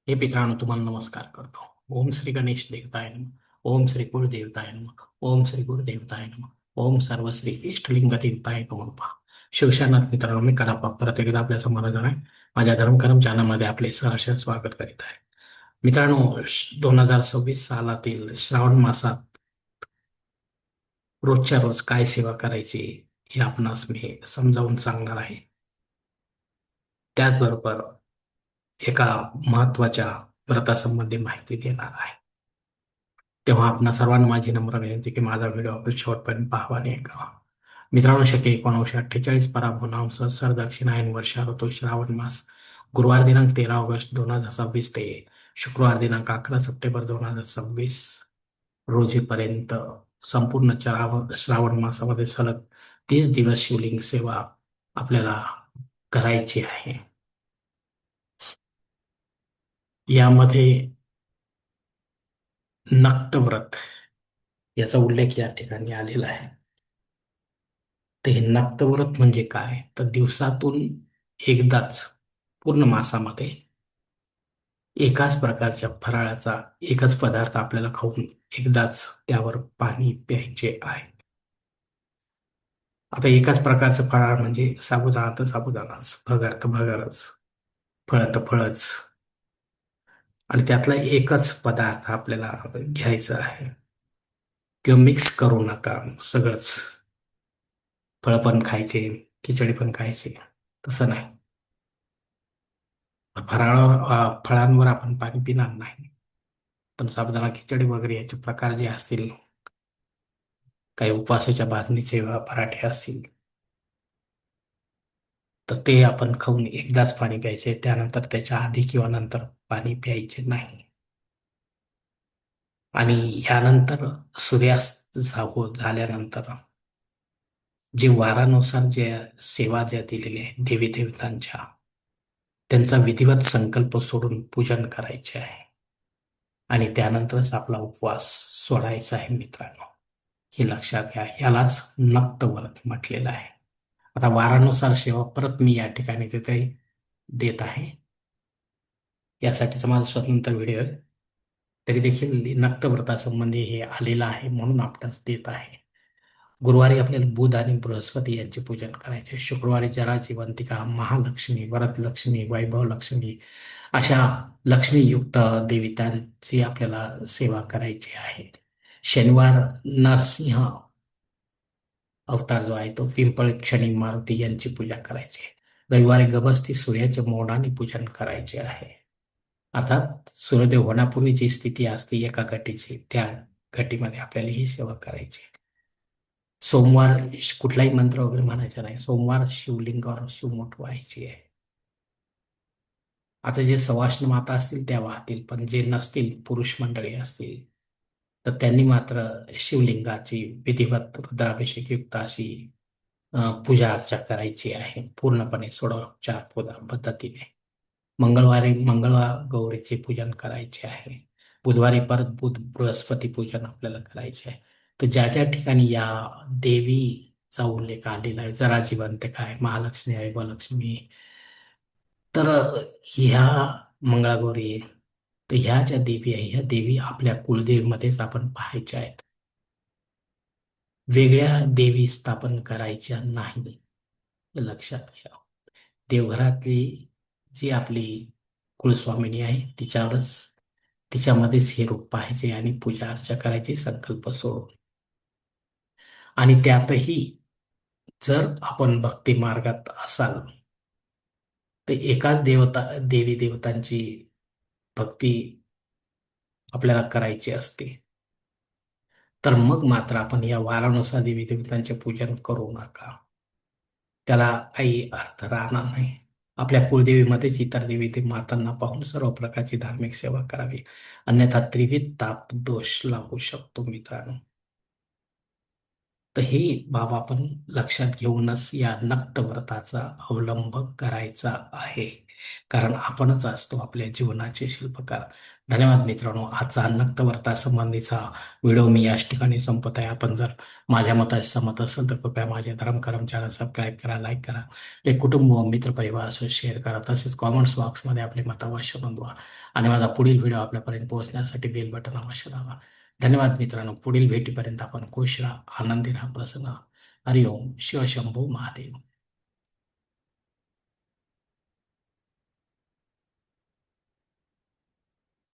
हे मित्रांनो, तुम्हाला नमस्कार करतो. ओम श्री गणेश देवताय नमः. ओम श्री गुरुदेवताय नमः. ओम श्री गुरुदेवताय नमः. ओम सर्व श्री इष्टलिंग देवताय नमः. शिवशानात मित्रांनो, मी कडाप्पा परत एकदा आपल्या समोर आलो आहे. माझ्या धर्मकरम चॅनलमध्ये आपले सहर्ष स्वागत करीत आहे. मित्रांनो, 2026 सालातील श्रावण मासात रोजच्या रोज काय सेवा करायची हे आपणास मी समजावून सांगणार आहे. त्याचबरोबर एका महत्वाच्या व्रतासंबंधी माहिती देणार आहे. तेव्हा आपणा सर्वांना माझी नम्र विनंती की माझा व्हिडिओ आपण शेवटपर्यंत पाहावा आणि ऐकावा. मित्रांनो, शके 1948 पराभव सहस्र दक्षिणायन वर्षा ऋतू श्रावण मास गुरुवार दिनांक 13 ऑगस्ट 2026 ते शुक्रवार दिनांक 11 सप्टेंबर 2026 रोजीपर्यंत संपूर्ण श्रावण मासामध्ये सलग 30 दिवस शिवलिंग सेवा आपल्याला करायची आहे. यामध्ये नक्तव्रत याचा उल्लेख या ठिकाणी आलेला आहे. तर हे नक्तव्रत म्हणजे काय, तर दिवसातून एकदाच पूर्ण मासामध्ये एकाच प्रकारच्या फराळाचा एकच पदार्थ आपल्याला खाऊन एकदाच त्यावर पाणी प्यायचे आहे. आता एकाच प्रकारचं फराळ म्हणजे साबुदाणा तर साबुदाणाच, भगर तर भगरच, फळ तर फळच, आणि त्यातला एकच पदार्थ आपल्याला घ्यायचा आहे. किंवा मिक्स करू नका सगळंच. फळ पण खायचे, खिचडी पण खायची, तसं नाही. फळांवर आपण पाणी पिणार नाही, पण साबुदाणा खिचडी वगैरे याचे प्रकार जे असतील, काही उपवासाच्या भाजणीचे पराठे असतील, तर ते आपण खाऊन एकदाच पाणी प्यायचे. त्यानंतर त्याच्या आधी किंवा नंतर पाणी प्यायचे नाही. आणि यानंतर सूर्यास्त झाल्यानंतर जे वारानुसार जे सेवा ज्या दिलेल्या आहेत देवी देवतांच्या, त्यांचा विधिवत संकल्प सोडून पूजन करायचे आहे. आणि त्यानंतरच आपला उपवास सोडायचा आहे मित्रांनो. हे लक्षात घ्या. यालाच नक्तव्रत म्हटलेलं आहे. आता वारानुसार सेवा परत मी या ठिकाणी तिथे देत आहे. यासाठीचा माझा स्वतंत्र व्हिडिओ आहे. तरी देखील नक्तव्रतासंबंधी हे आलेलं आहे म्हणून आपणास देत आहे. गुरुवारी आपल्याला बुध आणि बृहस्पती यांचे पूजन करायचे. शुक्रवारी जराजीवंतिका, महालक्ष्मी, वरदलक्ष्मी, वैभवलक्ष्मी अशा लक्ष्मीयुक्त देवतांची आपल्याला सेवा करायची आहे. शनिवार नरसिंह अवतार जो आहे तो पिंपळ क्षणी मारुती यांची पूजा करायची आहे. रविवारी गभस्ती सूर्याच्या मोडाने पूजन करायचे आहे. अर्थात सूर्योदय होण्यापूर्वी जी स्थिती असते एका घटीची, त्या घटीमध्ये आपल्याला ही सेवा करायची आहे. सोमवार कुठलाही मंत्र वगैरे म्हणायचा नाही. सोमवार शिवलिंगावर शिवमूठ व्हायची आहे. आता जे सवाष्ण माता असतील त्या वाहतील, पण जे नसतील, पुरुष मंडळी असतील, तर त्यांनी मात्र शिवलिंगाची विधिवत रुद्राभिषेक युक्त अशी पूजा अर्चा करायची आहे, पूर्णपणे षोडोपचार पद्धतीने. मंगळवारी मंगळवार गौरीचे पूजन करायचे आहे. बुधवारी परत बुध बृहस्पती पूजन आपल्याला करायचे आहे. तर ज्या ज्या ठिकाणी या देवीचा उल्लेख आलेला आहे, जरा जिवंत काय, महालक्ष्मी आहे, वलक्ष्मी, तर ह्या मंगळागौरी आहे. तर ह्या ज्या देवी आहे, ह्या देवी आपल्या कुलदेवीमध्येच आपण पाहायच्या आहेत. वेगळ्या देवी स्थापन करायच्या नाही, हे लक्षात घ्या. देवघरातली जी आपली कुलस्वामिनी आहे तिच्यावरच, तिच्यामध्येच हे रूप पाहायचे आणि पूजा अर्चा करायची संकल्प सोडून. आणि त्यातही जर आपण भक्ती मार्गात असाल तर एकाच देवी देवतांची भक्ती आपल्याला करायची असते, तर मग मात्र आपण या वारानुसार देवी देवतांचे पूजन करू नका. त्याला काही अर्थ राहणार नाही. आपल्या कुलदेवीमध्येच इतर देवी मातांना पाहून सर्व प्रकारची धार्मिक सेवा करावी, अन्यथा त्रिविध ताप दोष लागू शकतो मित्रांनो. तर हे बाब आपण लक्षात घेऊनच या नक्तव्रताचा अवलंब करायचा आहे. कारण आपणच असतो आपल्या जीवनाचे शिल्पकार. धन्यवाद मित्रांनो. आजचा नक्तव्रता संबंधीचा व्हिडिओ मी याच ठिकाणी संपत आहे. आपण जर माझ्या मताशी सहमत असेल तर कृपया माझे धर्मकरम चॅनल सबस्क्राईब करा, लाईक करा, एक कुटुंब व मित्रपरिवार असं शेअर करा. तसेच कॉमेंट्स बॉक्समध्ये आपले मत अवश्य नोंदवा आणि माझा पुढील व्हिडिओ आपल्यापर्यंत पोहोचण्यासाठी बेल बटन अवश्य दाबा. धन्यवाद मित्रांनो. पुढील भेटीपर्यंत आपण खुश राहा, आनंदी राहा, प्रसन्न राहा. हरिओम शिवशंभू महादेव.